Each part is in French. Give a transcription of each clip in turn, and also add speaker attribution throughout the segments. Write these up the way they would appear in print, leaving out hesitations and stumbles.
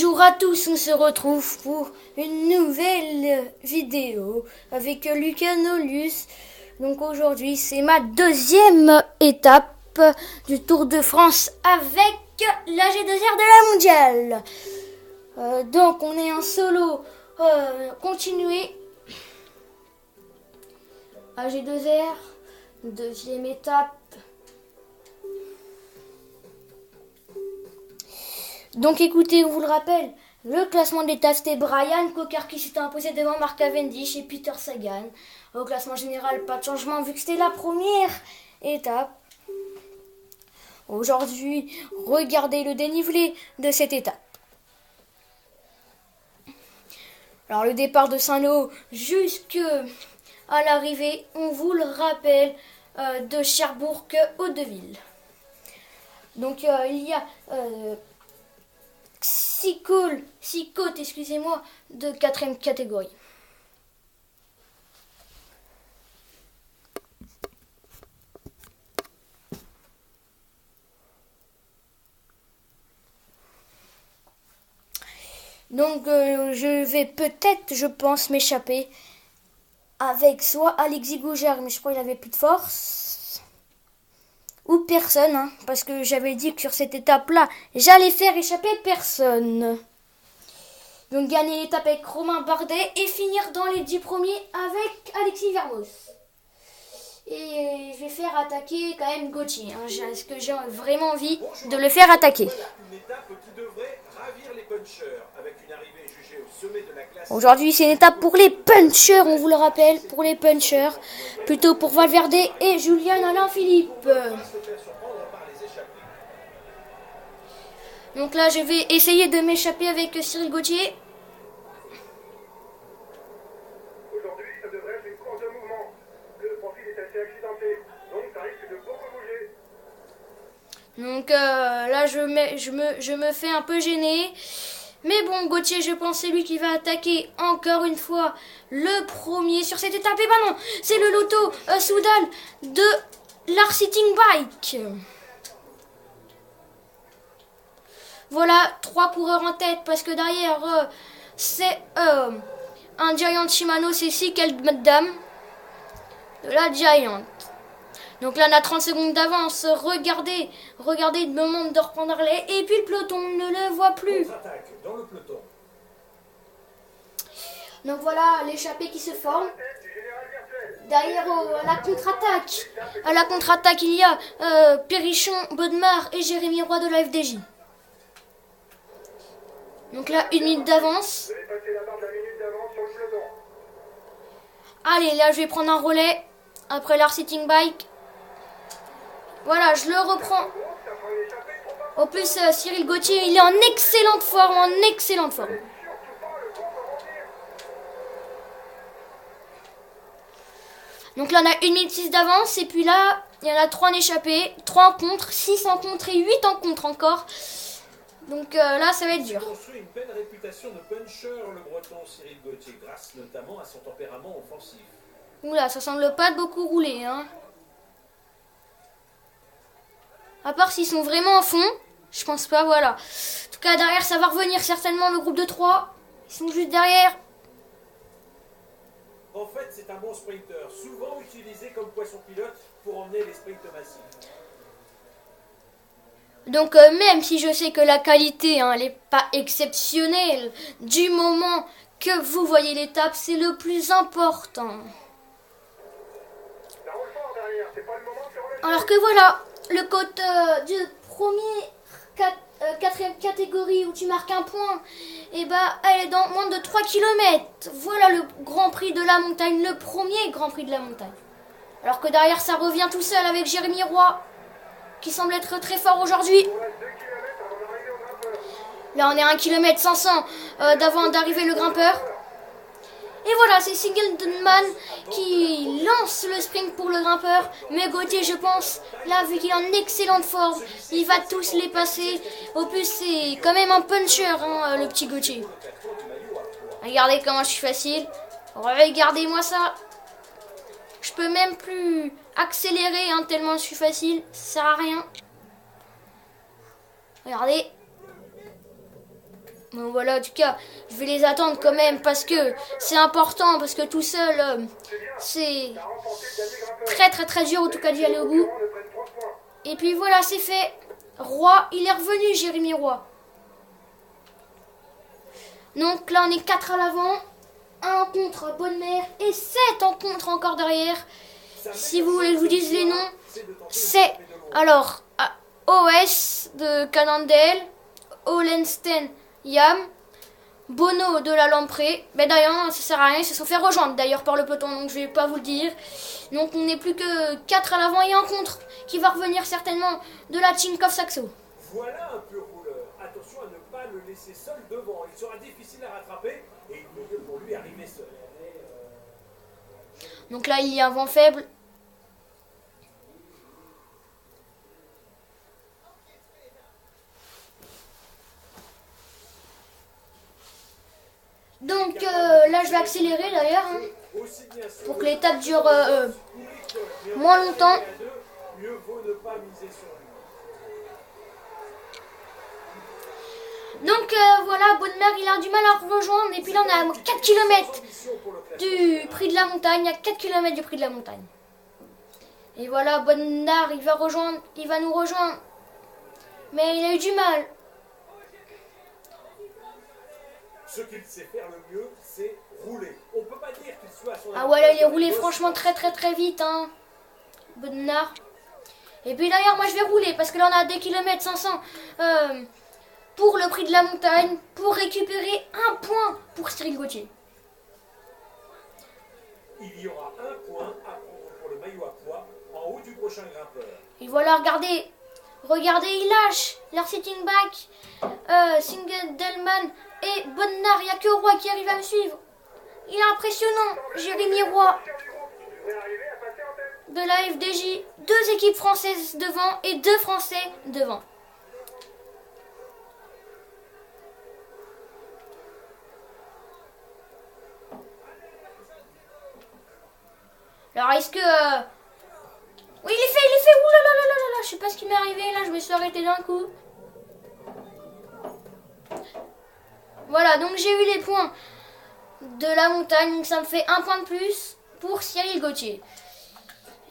Speaker 1: Bonjour à tous, on se retrouve pour une nouvelle vidéo avec Lucas Nolus. Donc aujourd'hui c'est ma deuxième étape du Tour de France avec la G2R de la mondiale. Donc on est en solo continué. AG2R, deuxième étape. Donc écoutez, on vous le rappelle, le classement d'étape c'était Brian Cocker qui s'était imposé devant Mark Cavendish et Peter Sagan. Au classement général, pas de changement vu que c'était la première étape. Aujourd'hui, regardez le dénivelé de cette étape. Alors le départ de Saint-Lô jusqu'à l'arrivée, on vous le rappelle, de Cherbourg au Deville. Donc il y a 6 côtes, excusez-moi, de 4e catégorie. Donc je vais peut-être, je pense, m'échapper avec soit Alexis Gougère, mais je crois qu'il avait plus de force, ou personne, hein, parce que j'avais dit que sur cette étape-là, j'allais faire échapper personne. Donc gagner l'étape avec Romain Bardet et finir dans les 10 premiers avec Alexis Vermos. Et je vais faire attaquer quand même Gauthier, hein, parce que j'ai vraiment envie de le faire attaquer.
Speaker 2: Une étape qui devrait ravir les punchers avec une arrivée jugée au sommet de la classe.
Speaker 1: Aujourd'hui c'est une étape pour les punchers, on vous le rappelle, pour les punchers, plutôt pour Valverde et Julian Alaphilippe. Donc là je vais essayer de m'échapper avec Cyril Gauthier.
Speaker 3: Aujourd'hui, ça devrait être une course de mouvement. Le profil est assez accidenté, donc ça risque de beaucoup bouger.
Speaker 1: Donc là je me fais un peu gêner. Mais bon, Gauthier, je pense c'est lui qui va attaquer encore une fois le premier sur cette étape. Et ben non, c'est le Lotto Soudal de l'Art Sitting Bike. Voilà, 3 coureurs en tête parce que derrière c'est un Giant Shimano, c'est Cycle Madame de la Giant. Donc là on a 30 secondes d'avance, regardez, il me demande de reprendre relais et puis le peloton ne le voit plus.
Speaker 2: Dans le peloton.
Speaker 1: Donc voilà l'échappée qui se forme. Derrière à la contre-attaque il y a Perrichon, Bodmar et Jérémy Roy de la FDJ. Donc là 1 minute d'avance.
Speaker 3: Vous avez passé la barre de la minute d'avance sur le peloton.
Speaker 1: Allez, là je vais prendre un relais après l'Art Sitting Bike. Voilà, je le reprends.
Speaker 3: Ça fera une échappée trop bas.
Speaker 1: En plus, Cyril Gauthier, il est en excellente forme,
Speaker 3: Surtout pas le contre-revenir.
Speaker 1: Donc là, on a 1 minute 6 d'avance. Et puis là, il y en a 3 en échappée, 3 en contre, 6 en contre et 8 en contre encore. Donc là, ça va être
Speaker 2: Il
Speaker 1: dur.
Speaker 2: construit une belle réputation de puncher, le breton Cyril Gauthier, grâce notamment à son tempérament offensif.
Speaker 1: Oula, ça semble pas beaucoup rouler, hein. À part s'ils sont vraiment en fond, je pense pas, voilà. En tout cas, derrière, ça va revenir certainement le groupe de 3. Ils sont juste derrière.
Speaker 2: En fait, c'est un bon sprinter, souvent utilisé comme poisson pilote pour emmener les sprints massifs.
Speaker 1: Donc même si je sais que la qualité, hein, elle n'est pas exceptionnelle, du moment que vous voyez l'étape, c'est le plus important.
Speaker 3: Ça roule fort derrière, c'est pas le moment de se relâcher.
Speaker 1: Alors que voilà, le côte du premier 4e catégorie où tu marques un point, et bah elle est dans moins de 3 km. Voilà le Grand Prix de la montagne, le premier Grand Prix de la montagne. Alors que derrière ça revient tout seul avec Jérémy Roy, qui semble être très fort aujourd'hui.
Speaker 3: Il reste 2 km avant d'arriver au grimpeur.
Speaker 1: Là on est à 1 km 500 d'avant d'arriver le grimpeur. Et voilà, c'est Singleton qui lance le sprint pour le grimpeur. Mais Gauthier, je pense, là, vu qu'il est en excellente forme, il va tous les passer. Au plus, c'est quand même un puncher, hein, le petit Gauthier. Regardez comment je suis facile. Regardez-moi ça. Je peux même plus accélérer, hein, tellement je suis facile. Ça sert à rien. Regardez. Bon, voilà, en tout cas, je vais les attendre quand même parce que c'est important, parce que tout seul, c'est très très très dur en tout cas d'y aller au bout. Et puis voilà, c'est fait. Roi, il est revenu, Jérémy Roy. Donc là, on est 4 à l'avant, 1 en contre à Bonne-Mère et 7 en contre encore derrière. Si vous voulez que je vous dise les noms, c'est alors OS de Cannondale, Olensten Yam, Bono de la Lamprey. Mais d'ailleurs, ça sert à rien, ils se sont fait rejoindre d'ailleurs par le peloton, donc je vais pas vous le dire. Donc on n'est plus que 4 à l'avant et un contre qui va revenir certainement de la Tinkoff Saxo.
Speaker 2: Voilà un pur rouleur. Attention à ne pas le laisser seul devant. Il sera difficile à rattraper et il vaut mieux pour lui arriver seul.
Speaker 1: Donc là, il y a un vent faible. Donc là, je vais accélérer d'ailleurs, hein, pour que l'étape dure moins longtemps.
Speaker 2: Mieux vaut ne pas miser sur lui.
Speaker 1: Donc voilà, Bonne-Mère, il a du mal à rejoindre. Et puis là, on est à 4 km du prix de la montagne. À 4 km du prix de la montagne. Et voilà, Bonne-Mère, il va nous rejoindre. Mais il a eu du mal.
Speaker 2: Ce qu'il sait faire le mieux, c'est rouler. On peut pas dire qu'il soit à son
Speaker 1: Ah ouais, là, il est roulé franchement très très très vite, hein, Bonne-Mère. Et puis d'ailleurs, moi je vais rouler parce que là, on a des kilomètres 500 pour le prix de la montagne, pour récupérer un point pour Cyril Gauthier.
Speaker 2: Il y aura un point à prendre pour le maillot à poids en haut du prochain grimpeur.
Speaker 1: Et voilà, regardez, ils lâchent leur sitting back, Singeldelman et Bonnar. Il n'y a que Roy qui arrive à me suivre. Il est impressionnant, Jérémy Roy de la FDJ. 2 équipes françaises devant et 2 Français devant. Alors est-ce que... Oui, il est fait. Ouh là là là là là. Je sais pas ce qui m'est arrivé là, je me suis arrêtée d'un coup. Voilà, donc j'ai eu les points de la montagne. Donc ça me fait un point de plus pour Cyril Gauthier.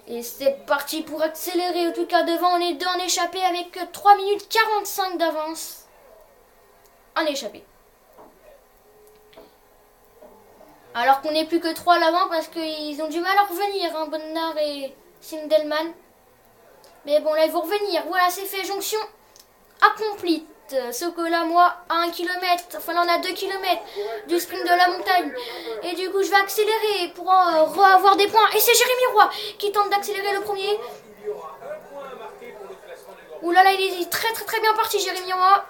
Speaker 1: Et c'est parti pour accélérer. En tout cas, devant, on est 2 en échappée avec 3 minutes 45 d'avance. En échappée. Alors qu'on n'est plus que 3 à l'avant parce qu'ils ont du mal à revenir, hein, Bonnar et Sindelman. Mais bon, là, ils vont revenir. Voilà, c'est fait. Jonction accomplie. Sauf que là, moi, à 1 km, enfin là, on a 2 km du sprint de la montagne. Et du coup, je vais accélérer pour avoir des points. Et c'est Jérémy Roy qui tente d'accélérer le premier. Ouh là là, il est très très très bien parti, Jérémy Roy.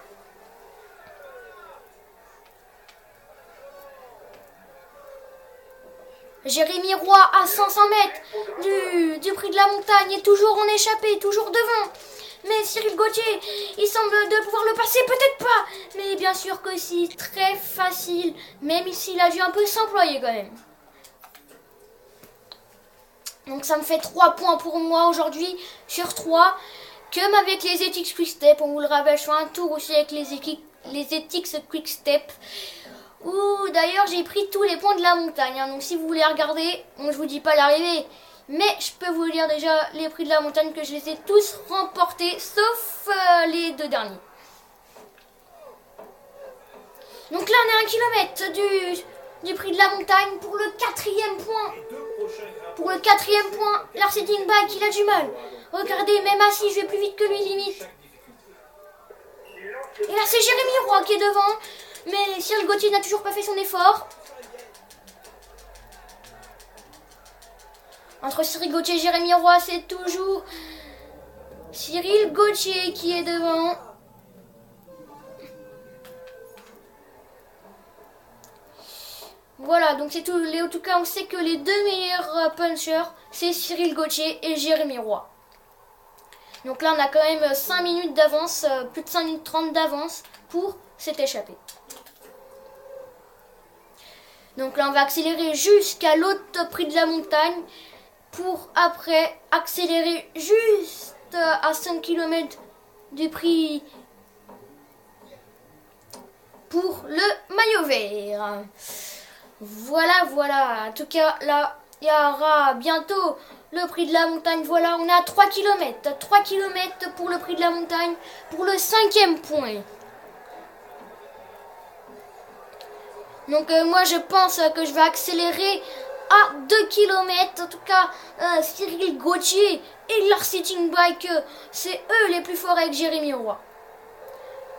Speaker 1: Jérémy Roy à 500 mètres du prix de la montagne est toujours en échappée, toujours devant. Mais Cyril Gauthier, il semble de pouvoir le passer, peut-être pas. Mais bien sûr que si, très facile. Même s'il a dû un peu s'employer quand même. Donc ça me fait 3 points pour moi aujourd'hui sur 3. Comme avec les Ethics Quick Step, on vous le rappelle, je fais un tour aussi avec les Ethics Quick Step. Ouh, d'ailleurs, j'ai pris tous les points de la montagne. Hein, donc si vous voulez regarder, bon, je vous dis pas l'arrivée. Mais je peux vous dire déjà les prix de la montagne que je les ai tous remportés, sauf les 2 derniers. Donc là, on est à 1 kilomètre du prix de la montagne pour le 4e point. Pour le 4e point, leur sitting back, il a du mal. Regardez, même assis, je vais plus vite que lui, limite. Et là, c'est Jérémy Roy qui est devant. Mais Cyril Gauthier n'a toujours pas fait son effort. Entre Cyril Gauthier et Jérémy Roy, c'est toujours Cyril Gauthier qui est devant. Voilà, donc c'est tout. En tout cas, on sait que les 2 meilleurs punchers, c'est Cyril Gauthier et Jérémy Roy. Donc là, on a quand même 5 minutes d'avance, plus de 5 minutes 30 d'avance pour cette échappée. Donc là, on va accélérer jusqu'à l'autre prix de la montagne pour après accélérer juste à 5 km du prix pour le maillot vert. Voilà, voilà. En tout cas, là, il y aura bientôt le prix de la montagne. Voilà, on est à 3 km. 3 km pour le prix de la montagne, pour le 5e point. Donc moi, je pense que je vais accélérer à 2 km. En tout cas, Cyril Gauthier et Lars Sitting Bike, c'est eux les plus forts avec Jérémy Roy.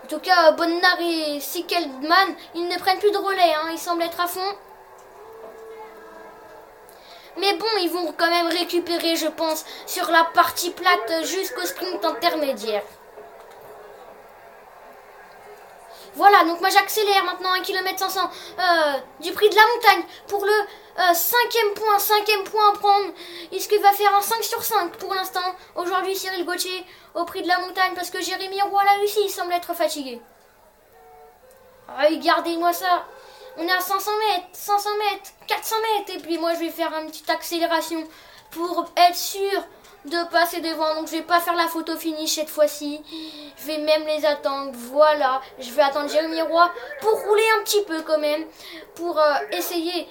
Speaker 1: En tout cas, Bonnard et Sickeldman, ils ne prennent plus de relais, hein, ils semblent être à fond. Mais bon, ils vont quand même récupérer, je pense, sur la partie plate jusqu'au sprint intermédiaire. Voilà, donc moi j'accélère maintenant 1 km 500 du prix de la montagne pour le 5e point à prendre. Est-ce qu'il va faire un 5 sur 5 pour l'instant? Aujourd'hui, Cyril Gauthier au prix de la montagne parce que Jérémy Roy l'a réussi, il semble être fatigué. Regardez-moi ça. On est à 500 mètres, 500 mètres, 400 mètres. Et puis moi je vais faire une petite accélération pour être sûr de passer devant. Donc je vais pas faire la photo finish cette fois-ci. Je vais même les attendre. Voilà, je vais attendre Jérémy Roy pour rouler un petit peu quand même. Pour essayer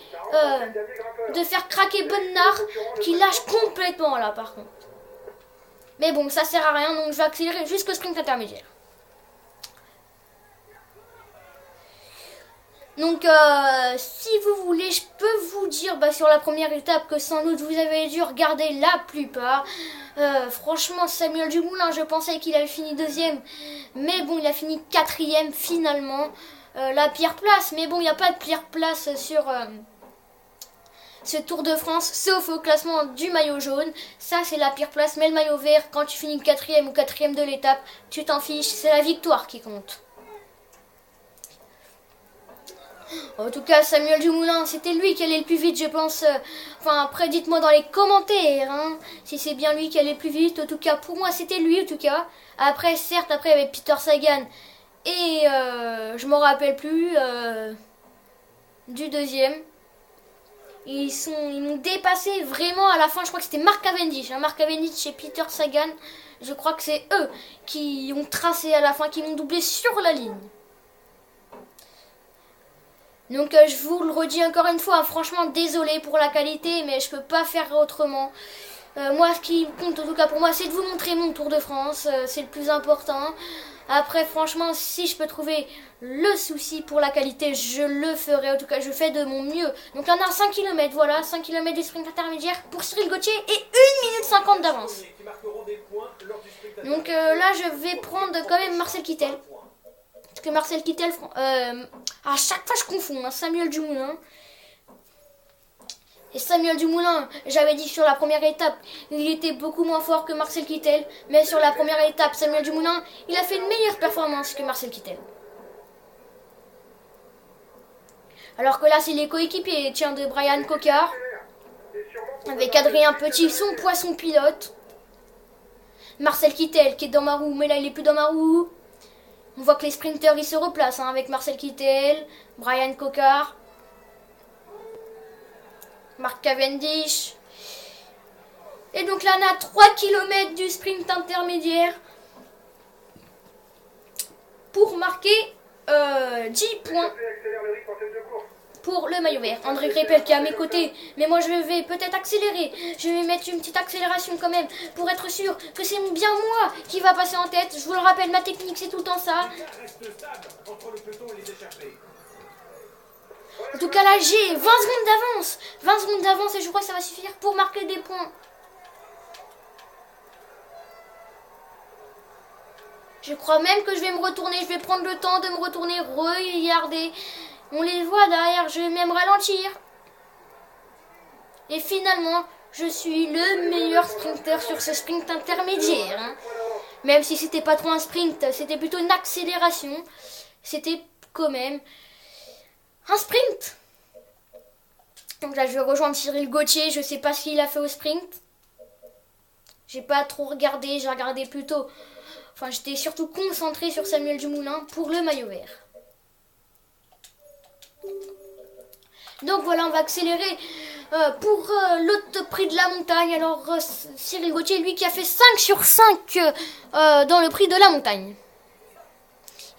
Speaker 1: de faire craquer Bonnard qui lâche complètement là par contre. Mais bon, ça sert à rien. Donc je vais accélérer jusqu'au sprint intermédiaire. Donc si vous voulez, je peux vous dire sur la première étape que sans doute vous avez dû regarder la plupart. Franchement, Samuel Dumoulin, je pensais qu'il avait fini 2e. Mais bon, il a fini 4e finalement. La pire place. Mais bon, il n'y a pas de pire place sur ce Tour de France. Sauf au classement du maillot jaune. Ça, c'est la pire place. Mais le maillot vert, quand tu finis 4e ou 4e de l'étape, tu t'en fiches. C'est la victoire qui compte. En tout cas, Samuel Dumoulin, c'était lui qui allait le plus vite, je pense. Enfin, après, dites-moi dans les commentaires, hein, si c'est bien lui qui allait le plus vite. En tout cas, pour moi, c'était lui, en tout cas. Après, certes, après, il y avait Peter Sagan. Et je m'en rappelle plus du 2e. Ils m'ont dépassé vraiment à la fin. Je crois que c'était Mark Cavendish. Hein, Mark Cavendish et Peter Sagan. Je crois que c'est eux qui ont tracé à la fin, qui m'ont doublé sur la ligne. Donc je vous le redis encore une fois, franchement désolé pour la qualité, mais je peux pas faire autrement. Moi, ce qui compte en tout cas pour moi, c'est de vous montrer mon Tour de France, c'est le plus important. Après, franchement, si je peux trouver le souci pour la qualité, je le ferai. En tout cas, je fais de mon mieux. Donc là, on a 5 km, voilà, 5 km du sprint intermédiaire pour Cyril Gauthier et 1 minute 50 d'avance. Donc là, je vais prendre quand même Marcel Kittel. Parce que Marcel Kittel, à chaque fois je confonds, hein, Samuel Dumoulin. Et Samuel Dumoulin, j'avais dit sur la première étape, il était beaucoup moins fort que Marcel Kittel. Mais sur la première étape, Samuel Dumoulin, il a fait une meilleure performance que Marcel Kittel. Alors que là, c'est les coéquipiers, tiens, de Brian Cocard. Avec Adrien Petit, son poisson pilote. Marcel Kittel qui est dans ma roue, mais là il est plus dans ma roue. On voit que les sprinteurs ils se replacent hein, avec Marcel Kittel, Brian Cocard, Mark Cavendish. Et donc là on a 3 km du sprint intermédiaire pour marquer 10 points pour le maillot vert. André Greipel qui est à mes côtés, mais moi je vais peut-être accélérer. Je vais mettre une petite accélération quand même pour être sûr que c'est bien moi qui va passer en tête. Je vous le rappelle, ma technique c'est tout le temps ça. En tout cas là j'ai 20 secondes d'avance. 20 secondes d'avance et je crois que ça va suffire pour marquer des points. Je crois même que je vais me retourner. Je vais prendre le temps de me retourner. Regardez. On les voit derrière, je vais même ralentir. Et finalement, je suis le meilleur sprinter sur ce sprint intermédiaire. Hein. Même si c'était pas trop un sprint, c'était plutôt une accélération. C'était quand même un sprint. Donc là, je vais rejoindre Cyril Gauthier. Je sais pas ce qu'il a fait au sprint. J'ai pas trop regardé, j'ai regardé plutôt... Enfin, j'étais surtout concentré sur Samuel Dumoulin pour le maillot vert. Donc voilà, on va accélérer pour l'autre prix de la montagne. Alors Cyril Gauthier, lui qui a fait 5 sur 5 dans le prix de la montagne.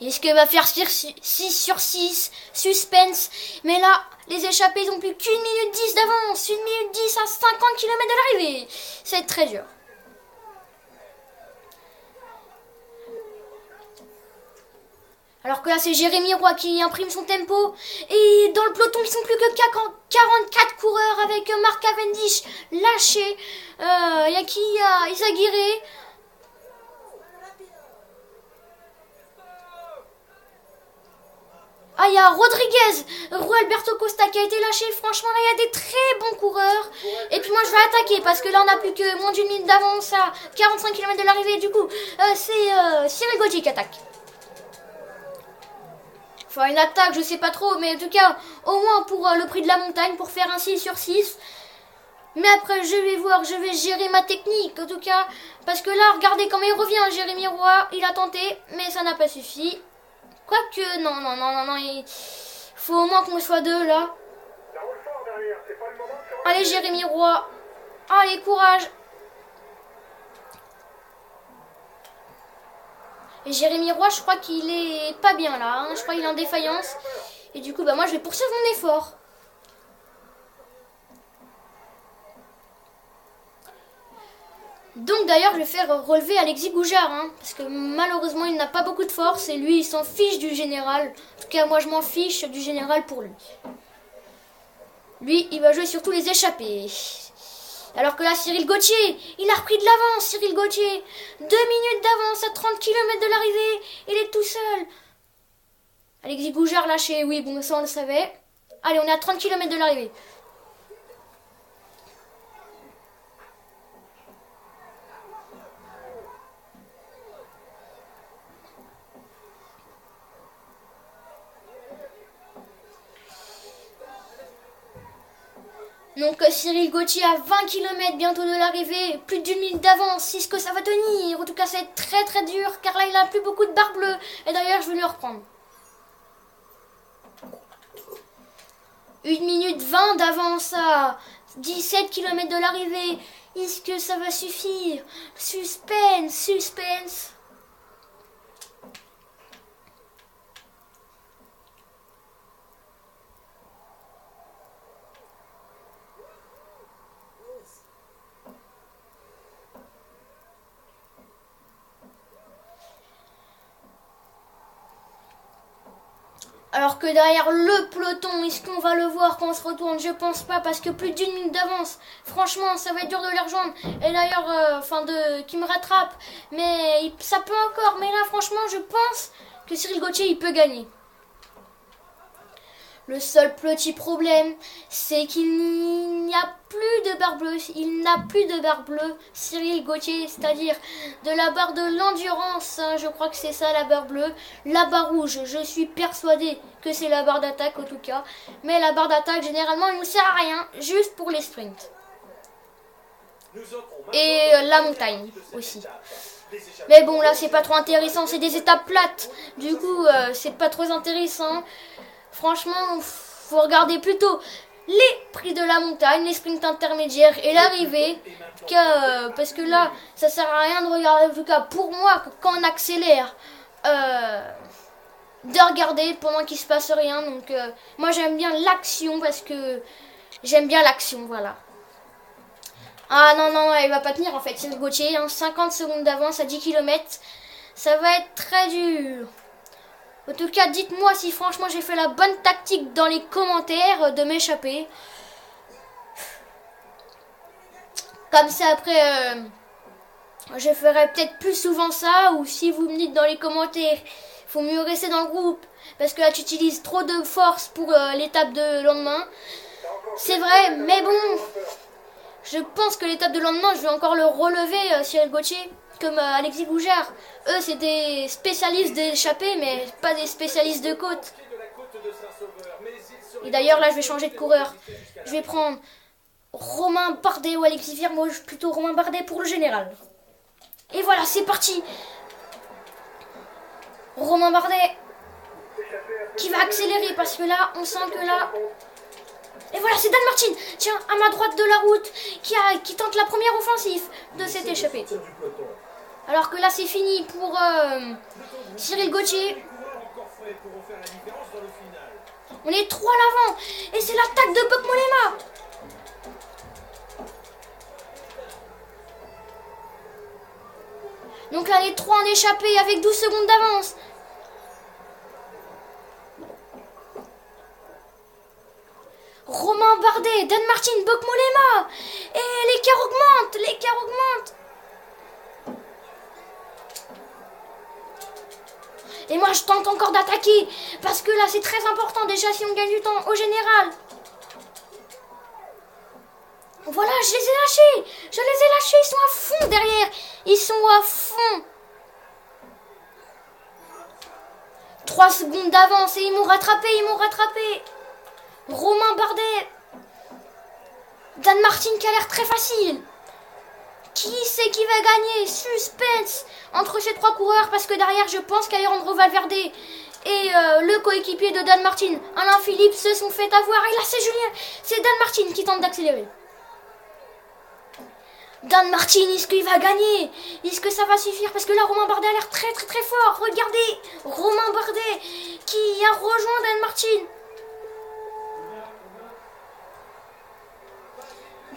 Speaker 1: Est-ce qu'il va faire 6 sur 6? Suspense. Mais là, les échappés, ils ont plus qu'1 minute 10 d'avance. 1 minute 10 à 50 km de l'arrivée. C'est très dur. Alors que là, c'est Jérémy Roy qui imprime son tempo. Et dans le peloton, ils sont plus que 44 coureurs avec Mark Cavendish lâché. Il y a qui? Il y a Izaguirre. Ah, il y a Rodriguez, Rui Alberto Costa qui a été lâché. Franchement, là, il y a des très bons coureurs. Et puis moi, je vais attaquer parce que là, on n'a plus que moins d'une minute d'avance à 45 km de l'arrivée. Du coup, c'est Cyril Gauthier qui attaque. Enfin, une attaque, je sais pas trop. Mais en tout cas, au moins pour le prix de la montagne, pour faire un 6 sur 6. Mais après, je vais voir, je vais gérer ma technique. En tout cas, parce que là, regardez comment il revient. Jérémy Roy, il a tenté, mais ça n'a pas suffi. Quoique, non, il faut au moins qu'on soit deux là. Allez, Jérémy Roy. Allez, courage. Et Jérémy Roy, je crois qu'il est pas bien là. Hein. Je crois qu'il est en défaillance. Et du coup, bah moi, je vais poursuivre mon effort. Donc d'ailleurs je vais faire relever Alexis Goujard parce que malheureusement il n'a pas beaucoup de force et lui il s'en fiche du général. En tout cas moi je m'en fiche du général pour lui. Lui il va jouer sur tous les échappés. Alors que là Cyril Gauthier, il a repris de l'avance Cyril Gauthier. 2 minutes d'avance à 30 km de l'arrivée, il est tout seul. Alexis Goujard lâché, oui bon ça on le savait. Allez on est à 30 km de l'arrivée. Donc Cyril Gauthier à 20 km bientôt de l'arrivée, plus d'une minute d'avance, est-ce que ça va tenir? En tout cas ça va être très très dur car là il n'a plus beaucoup de barre bleue et d'ailleurs je vais lui reprendre. 1 minute 20 d'avance à 17 km de l'arrivée, est-ce que ça va suffire? Suspense, suspense. Alors que derrière le peloton, est-ce qu'on va le voir quand on se retourne? Je pense pas parce que plus d'une minute d'avance. Franchement, ça va être dur de les rejoindre. Et d'ailleurs, qui me rattrape. Mais ça peut encore. Mais là, franchement, je pense que Cyril Gauthier, il peut gagner. Le seul petit problème, c'est qu'il n'y a plus de barre bleue. Il n'a plus de barre bleue, Cyril Gauthier, c'est-à-dire de la barre de l'endurance. Je crois que c'est ça la barre bleue. La barre rouge, je suis persuadée que c'est la barre d'attaque en tout cas. Mais la barre d'attaque, généralement, elle ne sert à rien, juste pour les sprints. Et la montagne aussi. Mais bon, là, c'est pas trop intéressant. C'est des étapes plates. Du coup, c'est pas trop intéressant. Franchement, faut regarder plutôt les prix de la montagne, les sprints intermédiaires et l'arrivée. Parce que là, ça sert à rien de regarder, en tout cas pour moi, quand on accélère, de regarder pendant qu'il se passe rien. Donc moi j'aime bien l'action parce que j'aime bien l'action, voilà. Ah non, il va pas tenir en fait, Cyril Gauthier, 50 secondes d'avance à 10 km. Ça va être très dur. En tout cas, dites-moi si franchement j'ai fait la bonne tactique dans les commentaires de m'échapper. Comme ça après, je ferai peut-être plus souvent ça. Ou si vous me dites dans les commentaires, il faut mieux rester dans le groupe. Parce que là tu utilises trop de force pour l'étape de lendemain. C'est vrai, mais bon, je pense que l'étape de lendemain, je vais encore le relever, Cyril Gauthier. Comme Alexis Goujard. Eux, c'est des spécialistes d'échappée, mais pas des spécialistes de côte. Et d'ailleurs, là, je vais changer de coureur. Je vais prendre Romain Bardet ou Alexis Vier. Moi, plutôt Romain Bardet pour le général. Et voilà, c'est parti. Romain Bardet qui va accélérer parce que là, on sent que là... Et voilà, c'est Dan Martin, tiens, à ma droite de la route, qui tente la première offensive de cette échappée. Alors que là, c'est fini pour Cyril Gauthier.
Speaker 2: parfait pour refaire la différence dans le final.
Speaker 1: On est 3 à l'avant. Et c'est l'attaque de Bok Mollema. Donc là, les 3 en échappé avec 12 secondes d'avance. Romain Bardet, Dan Martin, Bok Mollema. Et l'écart augmente, l'écart augmente. Et moi, je tente encore d'attaquer. Parce que là, c'est très important déjà si on gagne du temps au général. Voilà, je les ai lâchés. Je les ai lâchés, ils sont à fond derrière. Ils sont à fond. 3 secondes d'avance et ils m'ont rattrapé, ils m'ont rattrapé. Romain Bardet. Dan Martin qui a l'air très facile. Qui c'est qui va gagner? Suspense entre ces 3 coureurs parce que derrière je pense qu'Alejandro Valverde et le coéquipier de Dan Martin, Alain Philippe, se sont fait avoir. Et là c'est Julien, c'est Dan Martin qui tente d'accélérer. Dan Martin, est-ce qu'il va gagner? Est-ce que ça va suffire? Parce que là Romain Bardet a l'air très très très fort. Regardez, Romain Bardet qui a rejoint Dan Martin.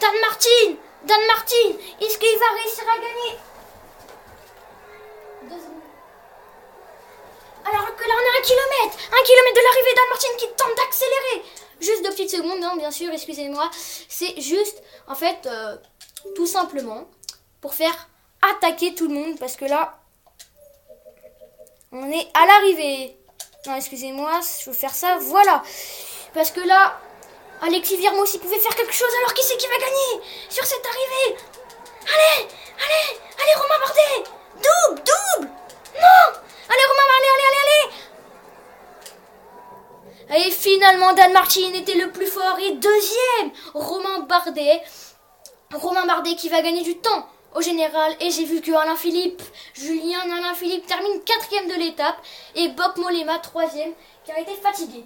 Speaker 1: Dan Martin, est-ce qu'il va réussir à gagner? 2 secondes. Alors que là on est à 1 kilomètre de l'arrivée, Dan Martin qui tente d'accélérer. Juste 2 petites secondes, hein, bien sûr, excusez-moi. C'est juste, en fait, tout simplement, pour faire attaquer tout le monde. Parce que là, on est à l'arrivée. Non, excusez-moi, je vais faire ça, voilà. Parce que là... Alexis Viermos, il pouvait faire quelque chose, alors qui c'est qui va gagner sur cette arrivée? Allez, Romain Bardet. Double. Non. Allez, Romain Bardet, allez. Et finalement, Dan Martin était le plus fort. Et deuxième, Romain Bardet qui va gagner du temps au général. Et j'ai vu que Alain Philippe termine 4e de l'étape. Et Bok Mollema 3e, qui a été fatigué.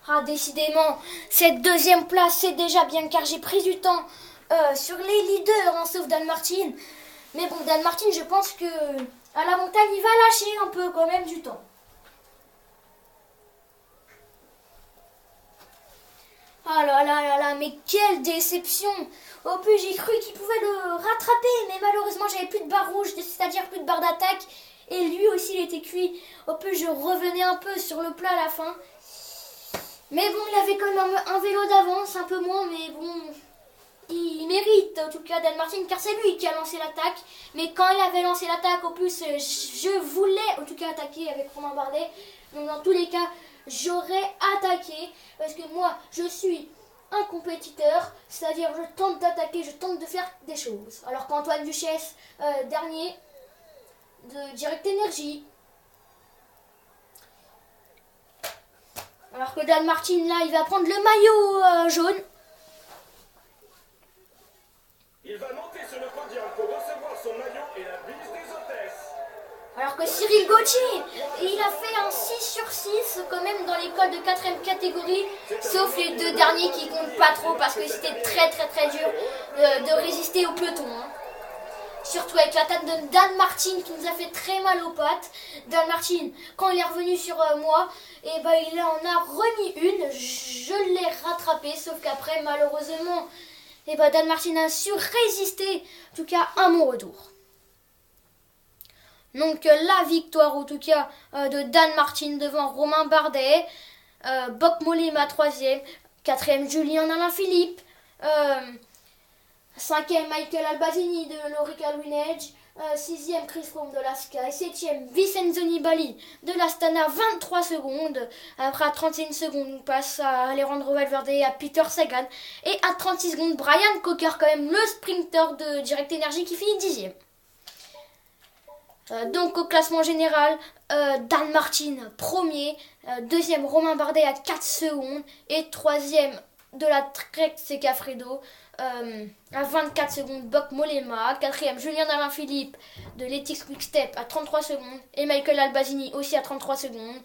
Speaker 1: Ah, décidément, cette 2e place, c'est déjà bien car j'ai pris du temps sur les leaders, hein, sauf Dan Martin. Mais bon, Dan Martin, je pense que à la montagne, il va lâcher un peu quand même du temps. Ah là, mais quelle déception! Au plus, j'ai cru qu'il pouvait le rattraper, mais malheureusement, j'avais plus de barre rouge, c'est-à-dire plus de barre d'attaque. Et lui aussi, il était cuit. Au plus, je revenais un peu sur le plat à la fin. Mais bon, il avait quand même un vélo d'avance, un peu moins, mais bon, il mérite en tout cas Dan Martin, car c'est lui qui a lancé l'attaque. Mais quand il avait lancé l'attaque, au plus, je voulais en tout cas attaquer avec Romain Bardet. Donc dans tous les cas, j'aurais attaqué, parce que moi, je suis un compétiteur, c'est-à-dire je tente d'attaquer, je tente de faire des choses. Alors qu'Antoine Duchesne, dernier de Direct Energy, alors que Dan Martin, là, il va prendre le maillot jaune.
Speaker 3: Il va monter sur le podium pour recevoir son maillot et la bise des hôtesses.
Speaker 1: Alors que Cyril Gauthier, il a fait un 6 sur 6 quand même dans l'école de 4e catégorie. Sauf les 2 derniers qui comptent pas trop parce que c'était très dur de résister au peloton. Hein. Surtout avec l'attaque de Dan Martin qui nous a fait très mal aux pattes. Dan Martin, quand il est revenu sur moi, et ben il en a remis une. Je l'ai rattrapé, sauf qu'après, malheureusement, et ben Dan Martin a su résister, en tout cas à mon retour. Donc la victoire, en tout cas, de Dan Martin devant Romain Bardet, Bok Mollema 3e, 4e Julien Alain Philippe, 5e Michael Albazini de l'Orica Winedge, 6e Chris Froome de la Sky, 7e Vincenzo Nibali de l'Astana, 23 secondes. Après à 31 secondes, on passe à Alejandro Valverde et à Peter Sagan. Et à 36 secondes, Brian Cocker, quand même le sprinter de Direct Energy qui finit 10e. Donc au classement général, Dan Martin premier, 2e Romain Bardet à 4 secondes et 3e de la Trek Segafredo à 24 secondes Bok Mollema, 4e Julien Alain Philippe de l'Ethics Quick Step à 33 secondes et Michael Albazini aussi à 33 secondes.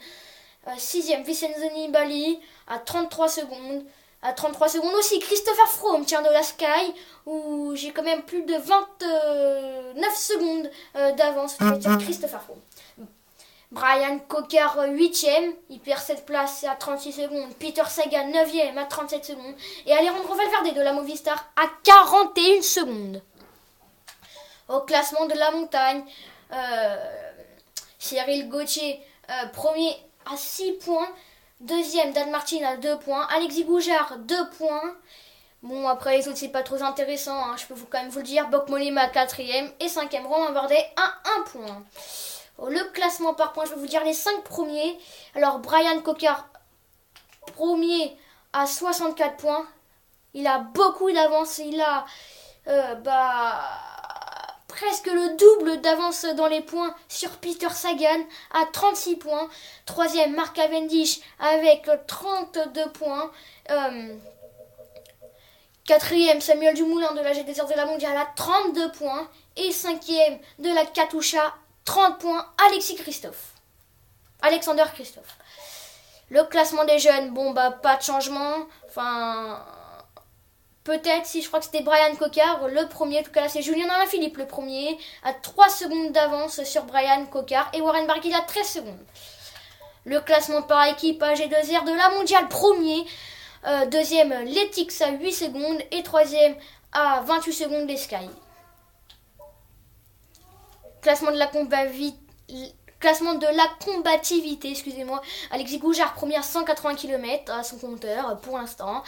Speaker 1: 6e, Vincenzo Nibali à 33 secondes. À 33 secondes aussi, Christopher Froome tient de la Sky, où j'ai quand même plus de 29 secondes d'avance sur Christopher Froome. Brian Cocard 8e, il perd cette place à 36 secondes. Peter Sagan 9e à 37 secondes. Et Alejandro Valverde de la Movistar à 41 secondes. Au classement de la montagne, Cyril Gauthier premier à 6 points. Deuxième, Dan Martin à 2 points. Alexis Goujard 2 points. Bon, après les autres, c'est pas trop intéressant, hein, je peux quand même vous le dire. Bob Mollema 4e et 5e, Romain Bardet à 1 point. Le classement par points, je vais vous dire les 5 premiers. Alors, Brian Cocard, premier à 64 points. Il a beaucoup d'avance. Il a presque le double d'avance dans les points sur Peter Sagan à 36 points. Troisième, Mark Cavendish avec 32 points. Quatrième, Samuel Dumoulin de la GT de la Mondiale à 32 points. Et cinquième, de la Katusha, 30 points, Alexander Christophe. Le classement des jeunes, bon pas de changement. Enfin, peut-être si je crois que c'était Brian Cocard le premier. En tout cas là c'est Julien Alaphilippe le premier à 3 secondes d'avance sur Brian Cocard. Et Warren Barguil à 13 secondes. Le classement par équipe AG2R de la Mondiale, premier. Deuxième, Letix à 8 secondes. Et troisième à 28 secondes les Sky. Classement de la combativité, excusez-moi. Alexis Goujard, premier à 180 km à son compteur pour l'instant.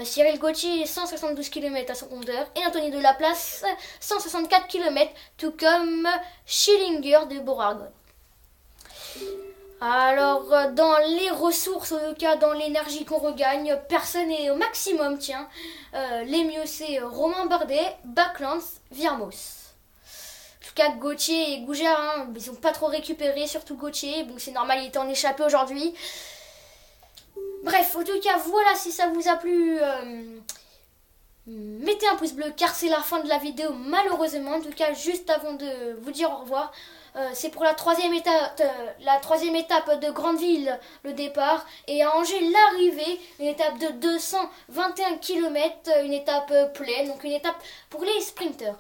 Speaker 1: Cyril Gauthier, 172 km à son compteur. Et Anthony Delaplace, 164 km, tout comme Schillinger de Beauragon. Alors, dans les ressources, en tout cas dans l'énergie qu'on regagne, personne n'est au maximum, tiens. Les mieux, c'est Romain Bardet, Backlund, Viermos. En tout cas, Gauthier et Goujard, hein, ils n'ont pas trop récupéré, surtout Gauthier. Bon, c'est normal, il était en échappé aujourd'hui. Bref, en tout cas, voilà, si ça vous a plu, mettez un pouce bleu, car c'est la fin de la vidéo, malheureusement. En tout cas, juste avant de vous dire au revoir, c'est pour la troisième étape de Grandville, le départ. Et à Angers, l'arrivée, une étape de 221 km, une étape pleine, donc une étape pour les sprinteurs.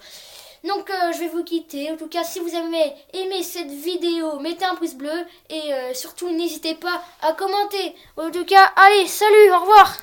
Speaker 1: Donc je vais vous quitter. En tout cas, si vous avez aimé cette vidéo, mettez un pouce bleu et surtout n'hésitez pas à commenter. En tout cas, allez, salut, au revoir.